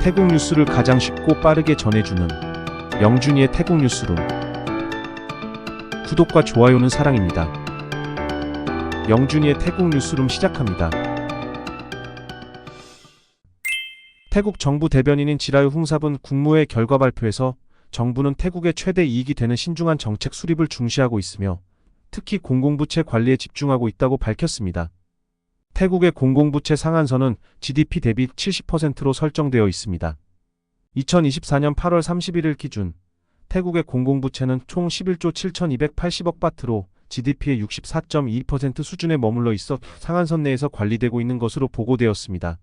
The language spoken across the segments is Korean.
태국 뉴스를 가장 쉽고 빠르게 전해주는 영준이의 태국 뉴스룸. 구독과 좋아요는 사랑입니다. 영준이의 태국 뉴스룸 시작합니다. 태국 정부 대변인인 지라유 훈삽은 국무회 결과 발표에서 정부는 태국의 최대 이익이 되는 신중한 정책 수립을 중시하고 있으며 특히 공공부채 관리에 집중하고 있다고 밝혔습니다. 태국의 공공부채 상한선은 GDP 대비 70%로 설정되어 있습니다. 2024년 8월 31일 기준 태국의 공공부채는 총 11조 7,280억 바트로 GDP의 64.2% 수준에 머물러 있어 상한선 내에서 관리되고 있는 것으로 보고되었습니다.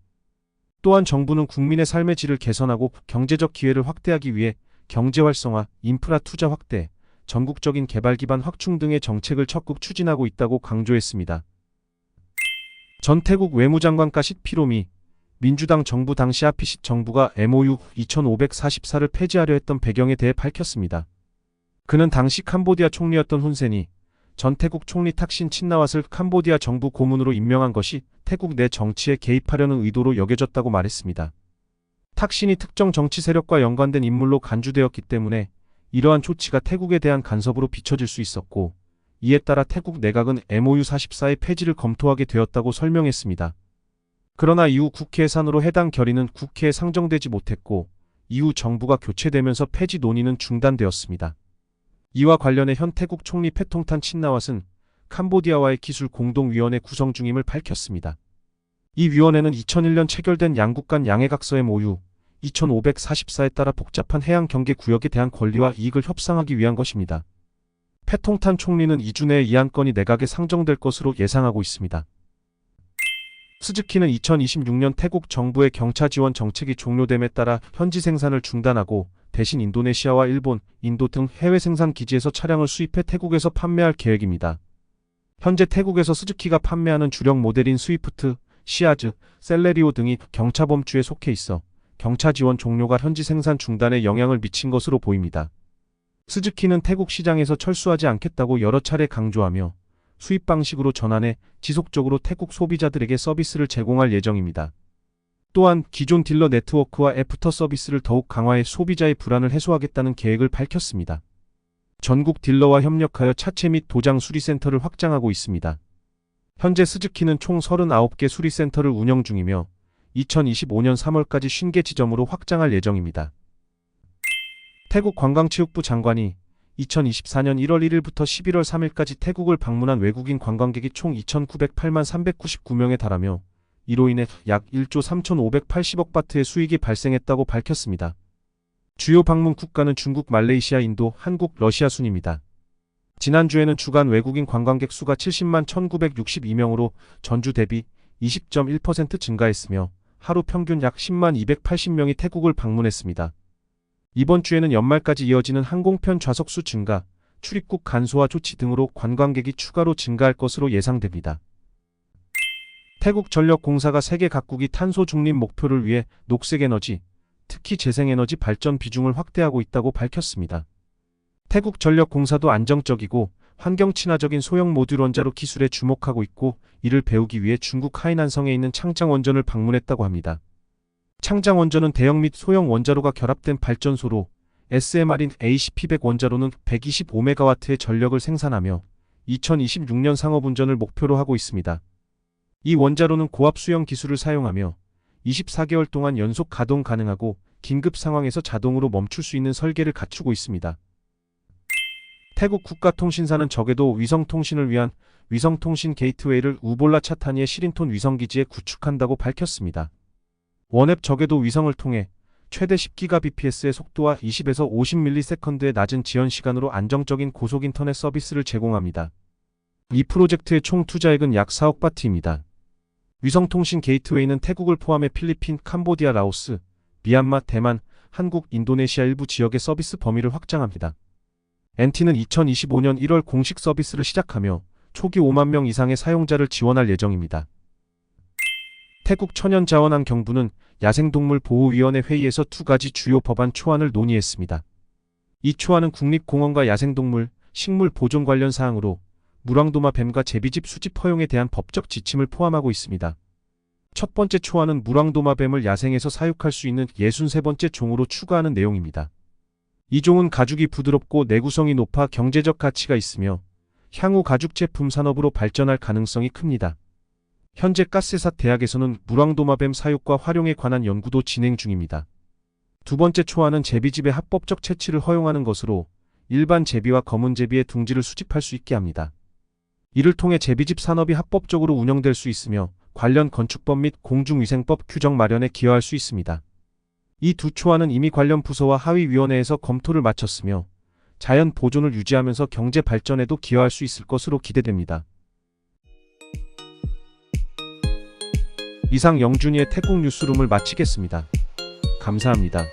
또한 정부는 국민의 삶의 질을 개선하고 경제적 기회를 확대하기 위해 경제 활성화, 인프라 투자 확대, 전국적인 개발 기반 확충 등의 정책을 적극 추진하고 있다고 강조했습니다. 전 태국 외무장관 까싯 피로미, 민주당 정부 당시 아피싯 정부가 MOU 2544를 폐지하려 했던 배경에 대해 밝혔습니다. 그는 당시 캄보디아 총리였던 훈센이 전 태국 총리 탁신 친나왓을 캄보디아 정부 고문으로 임명한 것이 태국 내 정치에 개입하려는 의도로 여겨졌다고 말했습니다. 탁신이 특정 정치 세력과 연관된 인물로 간주되었기 때문에 이러한 조치가 태국에 대한 간섭으로 비춰질 수 있었고, 이에 따라 태국 내각은 MOU 44의 폐지를 검토하게 되었다고 설명했습니다. 그러나 이후 국회 예산으로 해당 결의는 국회에 상정되지 못했고, 이후 정부가 교체되면서 폐지 논의는 중단되었습니다. 이와 관련해 현 태국 총리 패통탄 친나왓은 캄보디아와의 기술 공동위원회 구성 중임을 밝혔습니다. 이 위원회는 2001년 체결된 양국 간 양해각서 MOU 2544에 따라 복잡한 해양 경계 구역에 대한 권리와 이익을 협상하기 위한 것입니다. 패통탄 총리는 2주 내에 이 안건이 내각에 상정될 것으로 예상하고 있습니다. 스즈키는 2026년 태국 정부의 경차 지원 정책이 종료됨에 따라 현지 생산을 중단하고 대신 인도네시아와 일본, 인도 등 해외 생산 기지에서 차량을 수입해 태국에서 판매할 계획입니다. 현재 태국에서 스즈키가 판매하는 주력 모델인 스위프트, 시아즈, 셀레리오 등이 경차 범주에 속해 있어 경차 지원 종료가 현지 생산 중단에 영향을 미친 것으로 보입니다. 스즈키는 태국 시장에서 철수하지 않겠다고 여러 차례 강조하며 수입 방식으로 전환해 지속적으로 태국 소비자들에게 서비스를 제공할 예정입니다. 또한 기존 딜러 네트워크와 애프터 서비스를 더욱 강화해 소비자의 불안을 해소하겠다는 계획을 밝혔습니다. 전국 딜러와 협력하여 차체 및 도장 수리센터를 확장하고 있습니다. 현재 스즈키는 총 39개 수리센터를 운영 중이며 2025년 3월까지 50개 지점으로 확장할 예정입니다. 태국 관광체육부 장관이 2024년 1월 1일부터 11월 3일까지 태국을 방문한 외국인 관광객이 총 2,908만 399명에 달하며 이로 인해 약 1조 3,580억 바트의 수익이 발생했다고 밝혔습니다. 주요 방문 국가는 중국, 말레이시아, 인도, 한국, 러시아 순입니다. 지난주에는 주간 외국인 관광객 수가 70만 1,962명으로 전주 대비 20.1% 증가했으며 하루 평균 약 10만 280명이 태국을 방문했습니다. 이번 주에는 연말까지 이어지는 항공편 좌석수 증가, 출입국 간소화 조치 등으로 관광객이 추가로 증가할 것으로 예상됩니다. 태국전력공사가 세계 각국이 탄소 중립 목표를 위해 녹색에너지, 특히 재생에너지 발전 비중을 확대하고 있다고 밝혔습니다. 태국전력공사도 안정적이고 환경 친화적인 소형 모듈 원자로 기술에 주목하고 있고, 이를 배우기 위해 중국 하이난성에 있는 창장 원전을 방문했다고 합니다. 창장 원전은 대형 및 소형 원자로가 결합된 발전소로 SMR인 ACP100 원자로는 125메가와트의 전력을 생산하며 2026년 상업운전을 목표로 하고 있습니다. 이 원자로는 고압 수형 기술을 사용하며 24개월 동안 연속 가동 가능하고 긴급 상황에서 자동으로 멈출 수 있는 설계를 갖추고 있습니다. 태국 국가통신사는 저궤도 위성통신을 위한 위성통신 게이트웨이를 우볼라 차타니의 시린톤 위성기지에 구축한다고 밝혔습니다. 원앱 저궤도 위성을 통해 최대 10GBps의 속도와 20에서 50ms의 낮은 지연 시간으로 안정적인 고속 인터넷 서비스를 제공합니다. 이 프로젝트의 총 투자액은 약 4억 바트입니다. 위성통신 게이트웨이는 태국을 포함해 필리핀, 캄보디아, 라오스, 미얀마, 대만, 한국, 인도네시아 일부 지역의 서비스 범위를 확장합니다. NT는 2025년 1월 공식 서비스를 시작하며 초기 5만 명 이상의 사용자를 지원할 예정입니다. 태국 천연자원환경부는 야생동물보호위원회 회의에서 2가지 주요 법안 초안을 논의했습니다. 이 초안은 국립공원과 야생동물, 식물 보존 관련 사항으로 물왕도마 뱀과 제비집 수집 허용에 대한 법적 지침을 포함하고 있습니다. 첫 번째 초안은 물왕도마뱀을 야생에서 사육할 수 있는 63번째 종으로 추가하는 내용입니다. 이 종은 가죽이 부드럽고 내구성이 높아 경제적 가치가 있으며 향후 가죽 제품 산업으로 발전할 가능성이 큽니다. 현재 가세삿 대학에서는 물왕도마뱀 사육과 활용에 관한 연구도 진행 중입니다. 두 번째 초안은 제비집의 합법적 채취를 허용하는 것으로 일반 제비와 검은 제비의 둥지를 수집할 수 있게 합니다. 이를 통해 제비집 산업이 합법적으로 운영될 수 있으며 관련 건축법 및 공중위생법 규정 마련에 기여할 수 있습니다. 이 두 초안은 이미 관련 부서와 하위위원회에서 검토를 마쳤으며 자연 보존을 유지하면서 경제 발전에도 기여할 수 있을 것으로 기대됩니다. 이상 영준이의 태국 뉴스룸을 마치겠습니다. 감사합니다.